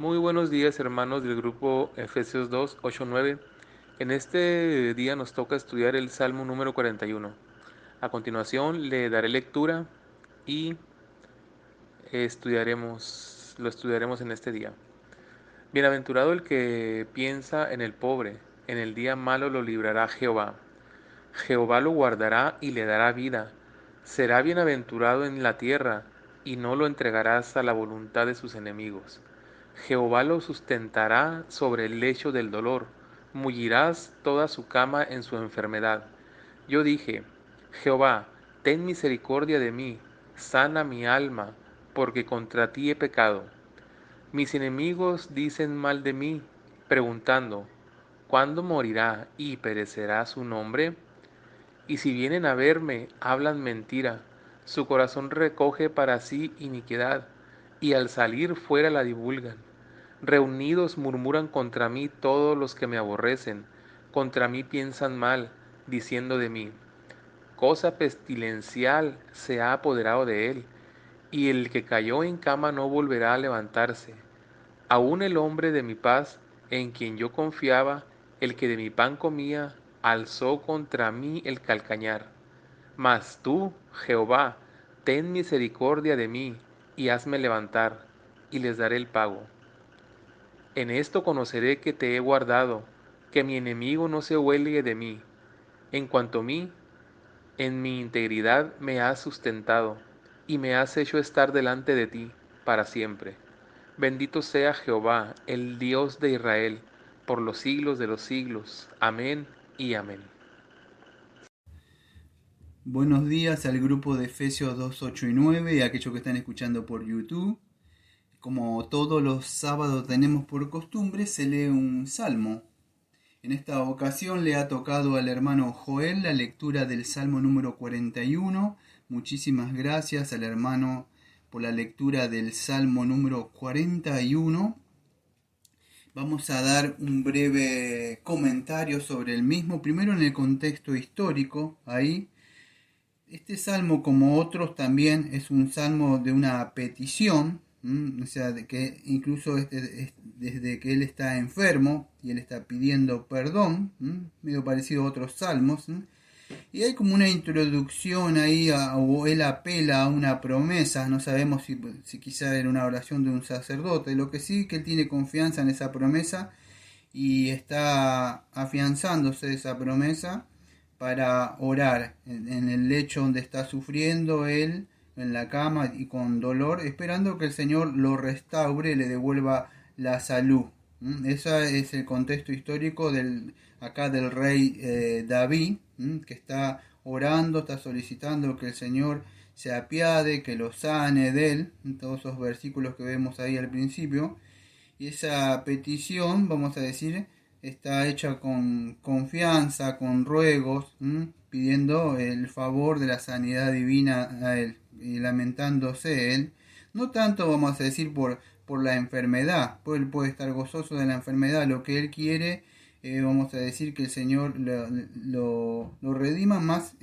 Muy buenos días, hermanos del grupo Efesios 2, 8, 9. En este día nos toca estudiar el Salmo número 41. A continuación le daré lectura y lo estudiaremos en este día. Bienaventurado el que piensa en el pobre, en el día malo lo librará Jehová. Jehová lo guardará y le dará vida. Será bienaventurado en la tierra, y no lo entregarás a la voluntad de sus enemigos. Jehová lo sustentará sobre el lecho del dolor, mullirás toda su cama en su enfermedad. Yo dije, Jehová, ten misericordia de mí, sana mi alma, porque contra ti he pecado. Mis enemigos dicen mal de mí, preguntando, ¿cuándo morirá y perecerá su nombre? Y si vienen a verme, hablan mentira, su corazón recoge para sí iniquidad, y al salir fuera la divulgan. Reunidos murmuran contra mí todos los que me aborrecen, contra mí piensan mal, diciendo de mí, cosa pestilencial se ha apoderado de él, y el que cayó en cama no volverá a levantarse. Aún el hombre de mi paz, en quien yo confiaba, el que de mi pan comía, alzó contra mí el calcañar. Mas tú, Jehová, ten misericordia de mí, y hazme levantar, y les daré el pago. En esto conoceré que te he guardado, que mi enemigo no se huelgue de mí. En cuanto a mí, en mi integridad me has sustentado, y me has hecho estar delante de ti para siempre. Bendito sea Jehová, el Dios de Israel, por los siglos de los siglos. Amén y amén. Buenos días al grupo de Efesios 2, 8 y 9 y a aquellos que están escuchando por YouTube. Como todos los sábados tenemos por costumbre, se lee un salmo. En esta ocasión le ha tocado al hermano Joel la lectura del salmo número 41. Muchísimas gracias al hermano por la lectura del salmo número 41. Vamos a dar un breve comentario sobre el mismo, primero en el contexto histórico, ahí. Este salmo, como otros, también es un salmo de una petición, o sea, de que incluso desde que él está enfermo y él está pidiendo perdón, medio parecido a otros salmos, y hay como una introducción ahí, o él apela a una promesa, no sabemos si quizá era una oración de un sacerdote, lo que sí que él tiene confianza en esa promesa y está afianzándose de esa promesa para orar en el lecho donde está sufriendo él, en la cama y con dolor, esperando que el Señor lo restaure y le devuelva la salud. Ese es el contexto histórico acá del rey David, que está orando, está solicitando que el Señor se apiade, que lo sane de él, todos esos versículos que vemos ahí al principio. Y esa petición, vamos a decir, está hecha con confianza, con ruegos, pidiendo el favor de la sanidad divina a él y lamentándose él. No tanto, vamos a decir, por la enfermedad, pues él puede estar gozoso de la enfermedad, lo que él quiere, vamos a decir que el Señor lo redima más,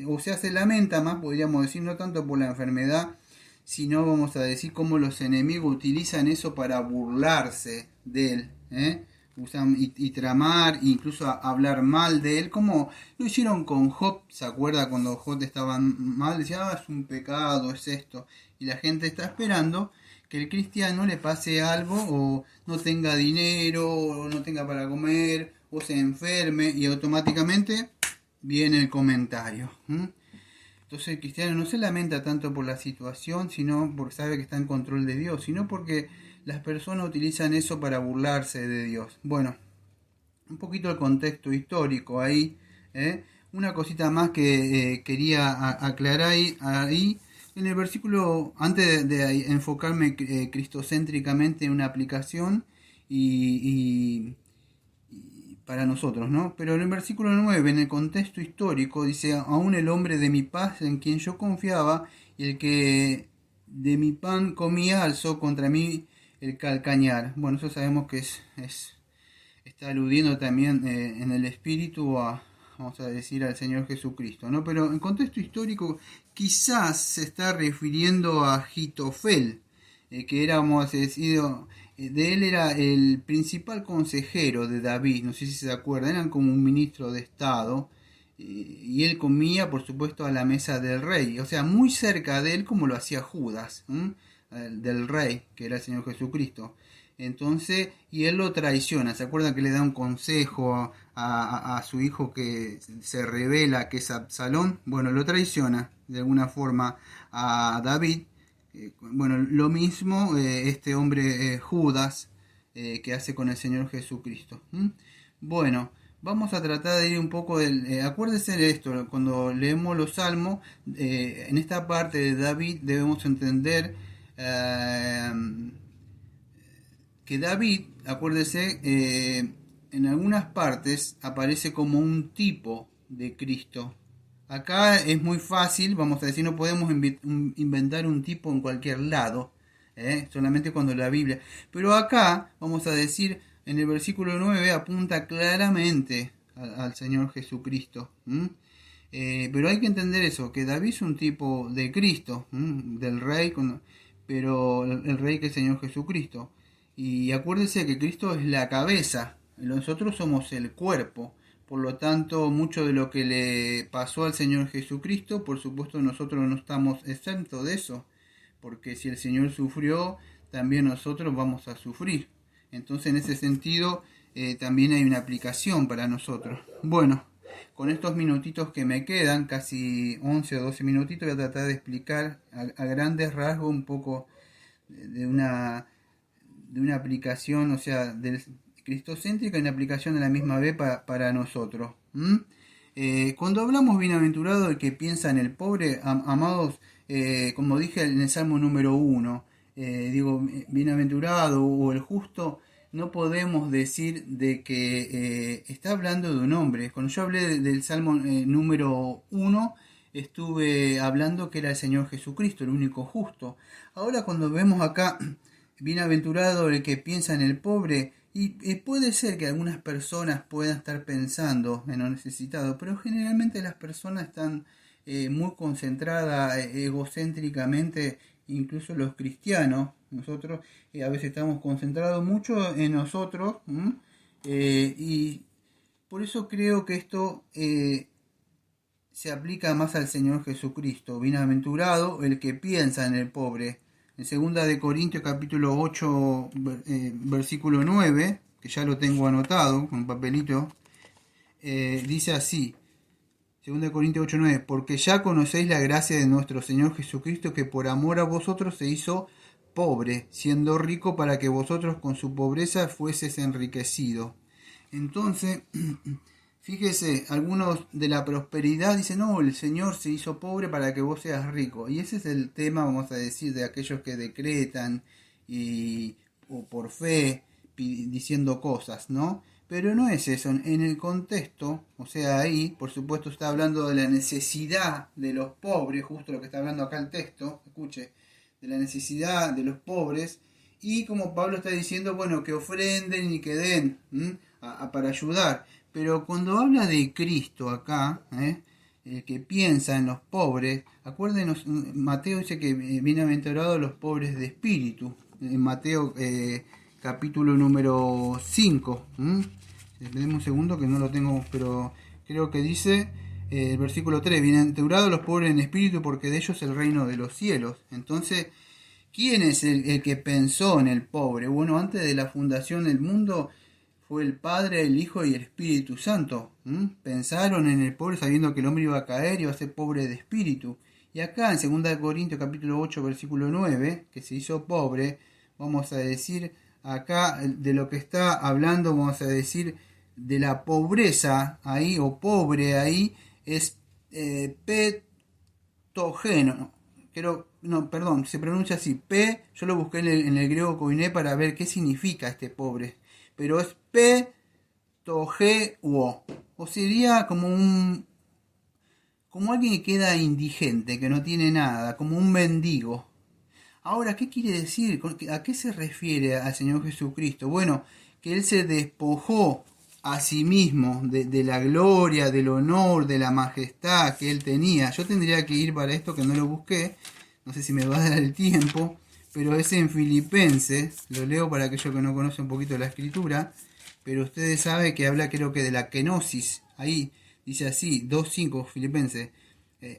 o sea, se lamenta más, podríamos decir, no tanto por la enfermedad, sino vamos a decir cómo los enemigos utilizan eso para burlarse de él, usan y tramar, incluso hablar mal de él, como lo hicieron con Job. ¿Se acuerda cuando Job estaba mal? Decía, es un pecado, es esto, y la gente está esperando que el cristiano le pase algo, o no tenga dinero, o no tenga para comer, o se enferme, y automáticamente viene el comentario. Entonces el cristiano no se lamenta tanto por la situación, sino porque sabe que está en control de Dios, sino porque las personas utilizan eso para burlarse de Dios. Bueno, un poquito el contexto histórico ahí. Una cosita más que quería aclarar ahí. En el versículo, antes de enfocarme cristocéntricamente en una aplicación para nosotros, ¿no? Pero en el versículo 9, en el contexto histórico, dice, aún el hombre de mi paz en quien yo confiaba y el que de mi pan comía alzó contra mí el calcañar. Bueno, eso sabemos que está aludiendo también en el espíritu vamos a decir, al Señor Jesucristo, ¿no? Pero en contexto histórico quizás se está refiriendo a Agitofel, que era, vamos a decir, de él era el principal consejero de David, no sé si se acuerdan, eran como un ministro de Estado, y él comía, por supuesto, a la mesa del rey, o sea, muy cerca de él como lo hacía Judas, del rey, que era el Señor Jesucristo. Entonces, y él lo traiciona, ¿se acuerdan que le da un consejo a su hijo que se revela, que es Absalón? Bueno, lo traiciona de alguna forma a David. Bueno, lo mismo este hombre Judas que hace con el Señor Jesucristo. Bueno, vamos a tratar de ir un poco del... acuérdense de esto, cuando leemos los salmos, en esta parte de David debemos entender eh, que David, acuérdese, en algunas partes aparece como un tipo de Cristo. Acá es muy fácil, vamos a decir, no podemos inventar un tipo en cualquier lado, solamente cuando la Biblia. Pero acá, vamos a decir, en el versículo 9 apunta claramente al Señor Jesucristo. Pero hay que entender eso, que David es un tipo de Cristo, del rey, pero el rey que es el Señor Jesucristo. Y acuérdese que Cristo es la cabeza, nosotros somos el cuerpo. Por lo tanto, mucho de lo que le pasó al Señor Jesucristo, por supuesto nosotros no estamos exentos de eso, porque si el Señor sufrió, también nosotros vamos a sufrir. Entonces, en ese sentido, también hay una aplicación para nosotros. Bueno, con estos minutitos que me quedan, casi 11 o 12 minutitos, voy a tratar de explicar a grandes rasgos un poco de una aplicación, o sea, del cristocéntrica y una aplicación de la misma vez para nosotros. Cuando hablamos bienaventurado el que piensa en el pobre, amados, como dije en el Salmo número 1, digo, bienaventurado o el justo, no podemos decir de que está hablando de un hombre. Cuando yo hablé del Salmo número 1, estuve hablando que era el Señor Jesucristo, el único justo. Ahora cuando vemos acá, bienaventurado el que piensa en el pobre, y puede ser que algunas personas puedan estar pensando en lo necesitado, pero generalmente las personas están muy concentradas egocéntricamente, incluso los cristianos. Nosotros a veces estamos concentrados mucho en nosotros, y por eso creo que esto se aplica más al Señor Jesucristo. Bienaventurado el que piensa en el pobre. En 2 Corintios capítulo 8, versículo 9, que ya lo tengo anotado con un papelito, dice así, 2 Corintios 8, 9, porque ya conocéis la gracia de nuestro Señor Jesucristo, que por amor a vosotros se hizo pobre, siendo rico para que vosotros con su pobreza fueseis enriquecidos. Entonces, fíjese, algunos de la prosperidad dicen, no, el Señor se hizo pobre para que vos seas rico. Y ese es el tema, vamos a decir, de aquellos que decretan o por fe diciendo cosas, ¿no? Pero no es eso. En el contexto, o sea, ahí, por supuesto, está hablando de la necesidad de los pobres, justo lo que está hablando acá el texto, escuche, de la necesidad de los pobres. Y como Pablo está diciendo, bueno, que ofrenden y que den para ayudar. Pero cuando habla de Cristo acá, el que piensa en los pobres, acuérdenos, Mateo dice que bienaventurados los pobres de espíritu, en Mateo capítulo número 5. Esperen un segundo que no lo tengo, pero creo que dice el versículo 3, bienaventurados los pobres en espíritu, porque de ellos es el reino de los cielos. Entonces, ¿quién es el que pensó en el pobre? Bueno, antes de la fundación del mundo, fue el Padre, el Hijo y el Espíritu Santo. Pensaron en el pobre sabiendo que el hombre iba a caer y iba a ser pobre de espíritu. Y acá en 2 Corintios capítulo 8 versículo 9, que se hizo pobre, vamos a decir acá de lo que está hablando, vamos a decir de la pobreza ahí, o pobre ahí, es petogeno. Perdón, se pronuncia así, yo lo busqué en el griego koiné para ver qué significa este pobre. Pero es petogeuo, o sería como alguien que queda indigente, que no tiene nada, como un mendigo. Ahora, ¿qué quiere decir? ¿A qué se refiere al Señor Jesucristo? Bueno, que Él se despojó a sí mismo de la gloria, del honor, de la majestad que Él tenía. Yo tendría que ir para esto, que no lo busqué, no sé si me va a dar el tiempo, pero es en Filipenses, lo leo para aquellos que no conocen un poquito la escritura, pero ustedes saben que habla creo que de la kenosis, ahí dice así, 2.5 Filipenses.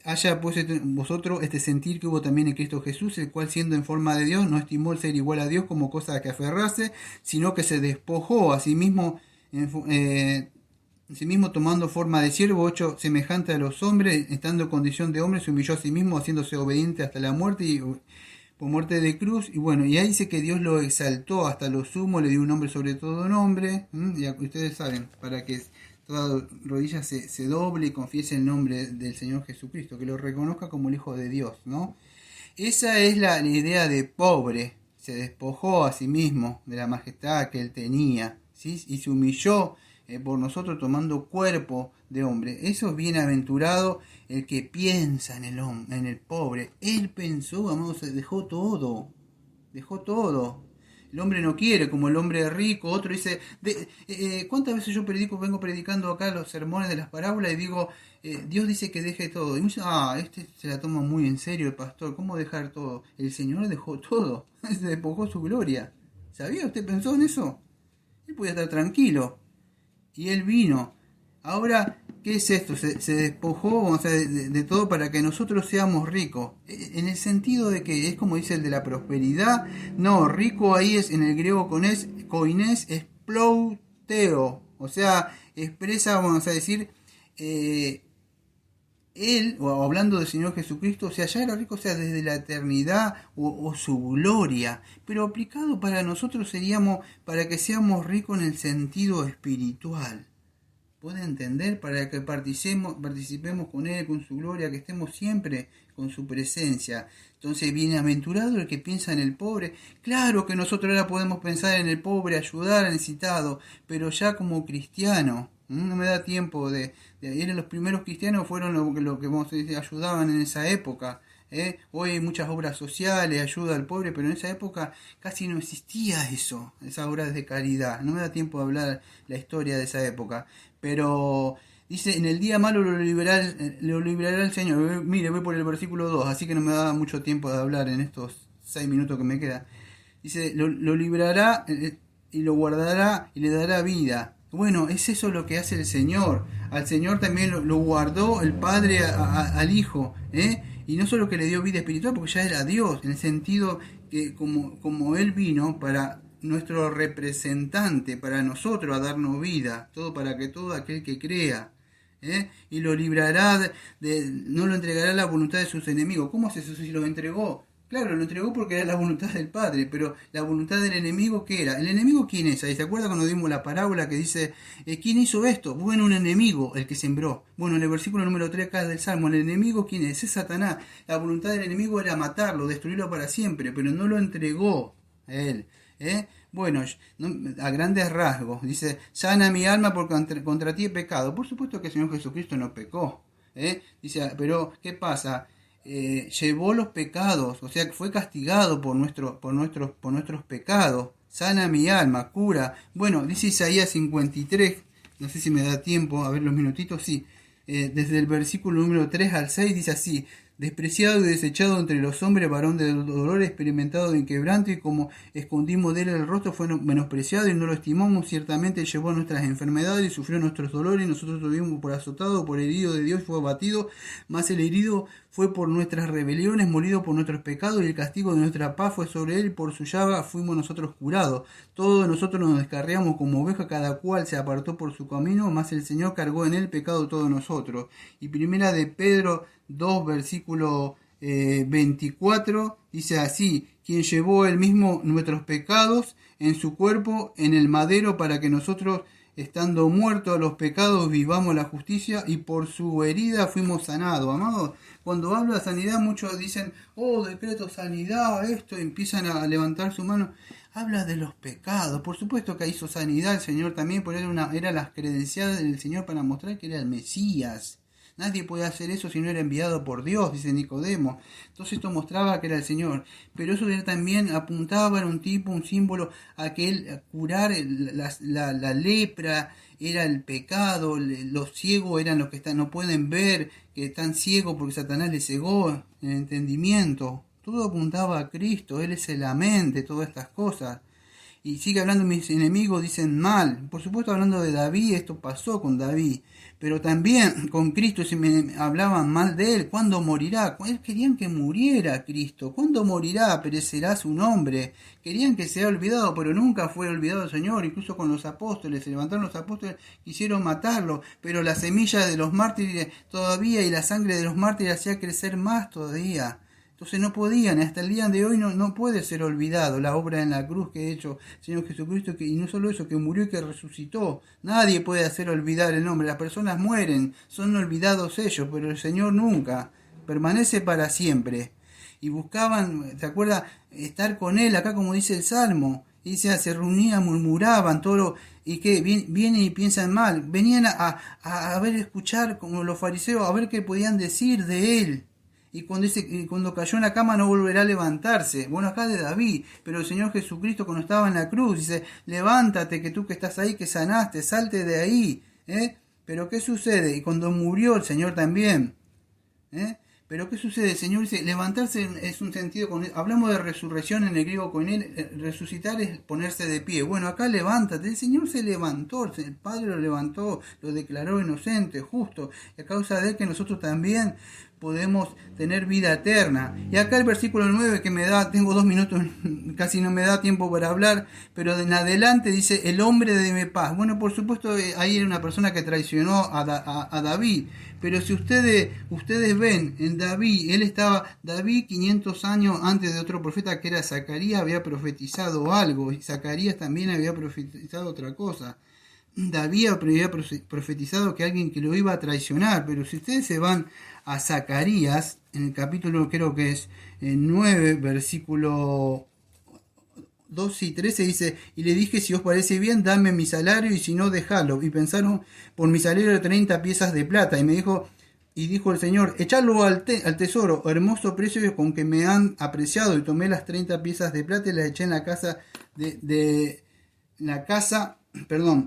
Haya pues vosotros este sentir que hubo también en Cristo Jesús, el cual siendo en forma de Dios no estimó el ser igual a Dios como cosa a que aferrarse, sino que se despojó a sí mismo, asimismo tomando forma de siervo, hecho semejante a los hombres, estando en condición de hombre, se humilló a sí mismo, haciéndose obediente hasta la muerte y por muerte de cruz. Y bueno, y ahí dice que Dios lo exaltó hasta lo sumo, le dio un nombre sobre todo nombre. Y ustedes saben, para que toda rodilla se doble y confiese el nombre del Señor Jesucristo, que lo reconozca como el Hijo de Dios, ¿no? Esa es la idea de pobre. Se despojó a sí mismo de la majestad que él tenía, ¿sí? Y se humilló por nosotros tomando cuerpo de hombre. Eso es bienaventurado el que piensa en el pobre. Él pensó, amados, dejó todo. Dejó todo. El hombre no quiere, como el hombre rico. Otro dice, ¿cuántas veces yo vengo predicando acá los sermones de las parábolas y digo, Dios dice que deje todo? Y muchos, este se la toma muy en serio el pastor. ¿Cómo dejar todo? El Señor dejó todo. Se despojó su gloria. ¿Sabía? ¿Usted pensó en eso? Él podía estar tranquilo. Y él vino. Ahora, ¿qué es esto? Se despojó, vamos a de todo para que nosotros seamos ricos. En el sentido de que es como dice el de la prosperidad. No, rico ahí es en el griego koinés, es plouteo. O sea, expresa, vamos a decir, él, o hablando del Señor Jesucristo, o sea, ya era rico, o sea, desde la eternidad o su gloria, pero aplicado para nosotros seríamos, para que seamos ricos en el sentido espiritual. ¿Puede entender? Para que participemos con Él, con su gloria, que estemos siempre con su presencia. Entonces, bienaventurado el que piensa en el pobre. Claro que nosotros ahora podemos pensar en el pobre, ayudar al necesitado, pero ya como cristiano. No me da tiempo de ir. Los primeros cristianos fueron lo que vamos a decir, ayudaban en esa época. Hoy hay muchas obras sociales, ayuda al pobre, pero en esa época casi no existía eso, esas obras de caridad. No me da tiempo de hablar la historia de esa época, pero dice, en el día malo lo liberará el Señor. Mire, voy por el versículo 2, así que no me da mucho tiempo de hablar en estos 6 minutos que me queda. Dice, lo librará y lo guardará y le dará vida. Bueno, es eso lo que hace el Señor. Al Señor también lo guardó el Padre al Hijo, y no solo que le dio vida espiritual, porque ya era Dios, en el sentido que como Él vino para nuestro representante, para nosotros a darnos vida, todo para que todo aquel que crea, y lo librará no lo entregará a la voluntad de sus enemigos. ¿Cómo es eso si lo entregó? Claro, lo entregó porque era la voluntad del Padre, pero la voluntad del enemigo, ¿qué era? ¿El enemigo quién es? Ahí, ¿se acuerda cuando dimos la parábola que dice, ¿quién hizo esto? Bueno, un enemigo, el que sembró. Bueno, en el versículo número 3 acá del Salmo, ¿el enemigo quién es? Es Satanás. La voluntad del enemigo era matarlo, destruirlo para siempre, pero no lo entregó a él. Bueno, a grandes rasgos, dice, sana mi alma porque contra ti he pecado. Por supuesto que el Señor Jesucristo no pecó. Dice, pero ¿qué pasa? Llevó los pecados, o sea que fue castigado por nuestros pecados, sana mi alma, cura. Bueno, dice Isaías 53, no sé si me da tiempo, a ver los minutitos, sí, desde el versículo número 3 al 6 dice así, despreciado y desechado entre los hombres, varón de dolor, experimentado en quebranto, y como escondimos de él el rostro, fue menospreciado y no lo estimamos. Ciertamente llevó nuestras enfermedades y sufrió nuestros dolores, y nosotros tuvimos por azotado, por herido de Dios fue abatido, mas el herido fue por nuestras rebeliones, molido por nuestros pecados, y el castigo de nuestra paz fue sobre él, y por su llaga fuimos nosotros curados. Todos nosotros nos descarriamos como oveja, cada cual se apartó por su camino, mas el Señor cargó en él el pecado de todos nosotros. Y primera de Pedro 2, versículo 24, dice así, quien llevó él mismo nuestros pecados en su cuerpo en el madero, para que nosotros, estando muertos a los pecados, vivamos la justicia, y por su herida fuimos sanados. Amados, cuando hablo de sanidad, muchos dicen, decreto sanidad, esto, y empiezan a levantar su mano. Habla de los pecados. Por supuesto que hizo sanidad el Señor también, porque era las credenciales del Señor para mostrar que era el Mesías. Nadie puede hacer eso si no era enviado por Dios, dice Nicodemo. Entonces esto mostraba que era el Señor. Pero eso también apuntaba, era un tipo, un símbolo, a que él curar la lepra, era el pecado. Los ciegos eran los que no pueden ver, que están ciegos porque Satanás les cegó el entendimiento. todo apuntaba a Cristo, Él es la mente, todas estas cosas. Y sigue hablando, mis enemigos dicen mal. Por supuesto, hablando de David, esto pasó con David. Pero también con Cristo se me hablaban mal de él. ¿Cuándo morirá? Querían que muriera Cristo. ¿Cuándo morirá? Perecerá su nombre. Querían que sea olvidado, pero nunca fue olvidado el Señor. Incluso con los apóstoles. Se levantaron los apóstoles, quisieron matarlo. Pero la semilla de los mártires todavía y la sangre de los mártires hacía crecer más todavía. Entonces no podían, hasta el día de hoy no puede ser olvidado la obra en la cruz que ha hecho el Señor Jesucristo, y no solo eso, que murió y que resucitó. Nadie puede hacer olvidar el nombre. Las personas mueren, son olvidados ellos, pero el Señor nunca, permanece para siempre. Y buscaban, ¿te acuerdas? Estar con Él, acá como dice el Salmo. Y se reunían, murmuraban, todo y que vienen y piensan mal. Venían a ver, escuchar como los fariseos, a ver qué podían decir de Él. Y cuando cayó en la cama no volverá a levantarse. Bueno, acá de David, pero el Señor Jesucristo cuando estaba en la cruz dice, levántate, que tú que estás ahí, que sanaste, salte de ahí. Pero ¿qué sucede? Y cuando murió el Señor también. Pero ¿qué sucede? El Señor dice, levantarse es un sentido, hablamos de resurrección en el griego con él, resucitar es ponerse de pie. Bueno, acá levántate, el Señor se levantó, el Padre lo levantó, lo declaró inocente, justo, y a causa de él que nosotros también podemos tener vida eterna. Y acá el versículo 9 que tengo 2 minutos, casi no me da tiempo para hablar, pero en adelante dice, el hombre de paz. Bueno, por supuesto, ahí era una persona que traicionó a David, pero si ustedes ven en David, David 500 años antes de otro profeta que era Zacarías, había profetizado algo, y Zacarías también había profetizado otra cosa. David había profetizado que alguien que lo iba a traicionar, pero si ustedes se van a Zacarías, en el capítulo creo que es 9, versículo 12 y 13 dice, y le dije, si os parece bien, dame mi salario, y si no, dejalo. Y pensaron por mi salario de 30 piezas de plata. Y dijo el Señor, echadlo al tesoro, hermoso precio con que me han apreciado. Y tomé las 30 piezas de plata y las eché en la casa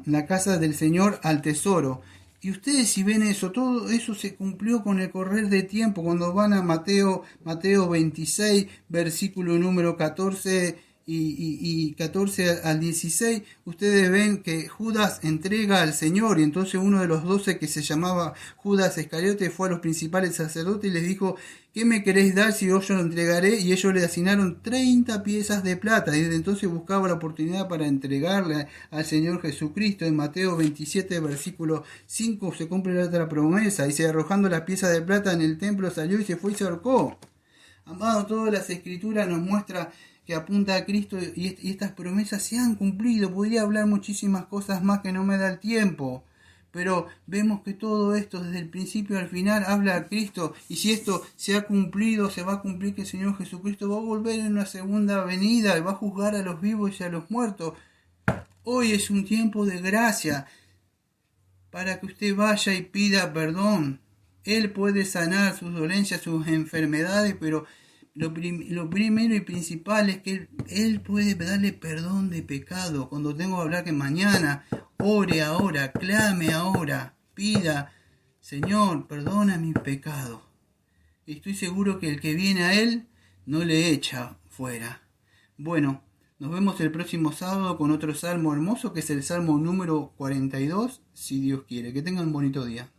la casa del Señor al tesoro. Y ustedes si ven eso, todo eso se cumplió con el correr de tiempo. Cuando van a Mateo 26, versículo número 14 y 14 al 16, ustedes ven que Judas entrega al Señor, y entonces uno de los 12 que se llamaba Judas Iscariote fue a los principales sacerdotes y les dijo, ¿qué me queréis dar si yo lo entregaré? Y ellos le asignaron 30 piezas de plata, y desde entonces buscaba la oportunidad para entregarle al Señor Jesucristo. En Mateo 27, versículo 5, se cumple la otra promesa, dice, arrojando las piezas de plata en el templo salió y se fue y se ahorcó. Amado, todas las escrituras nos muestra que apunta a Cristo, y estas promesas se han cumplido. Podría hablar muchísimas cosas más que no me da el tiempo, pero vemos que todo esto desde el principio al final habla a Cristo, y si esto se ha cumplido, se va a cumplir que el Señor Jesucristo va a volver en una segunda venida y va a juzgar a los vivos y a los muertos. Hoy es un tiempo de gracia para que usted vaya y pida perdón. Él puede sanar sus dolencias, sus enfermedades, pero lo primero y principal es que Él puede darle perdón de pecado. Cuando tengo que hablar que mañana, ore ahora, clame ahora, pida, Señor, perdona mis pecados. Estoy seguro que el que viene a Él no le echa fuera. Bueno, nos vemos el próximo sábado con otro salmo hermoso, que es el salmo número 42, si Dios quiere. Que tengan un bonito día.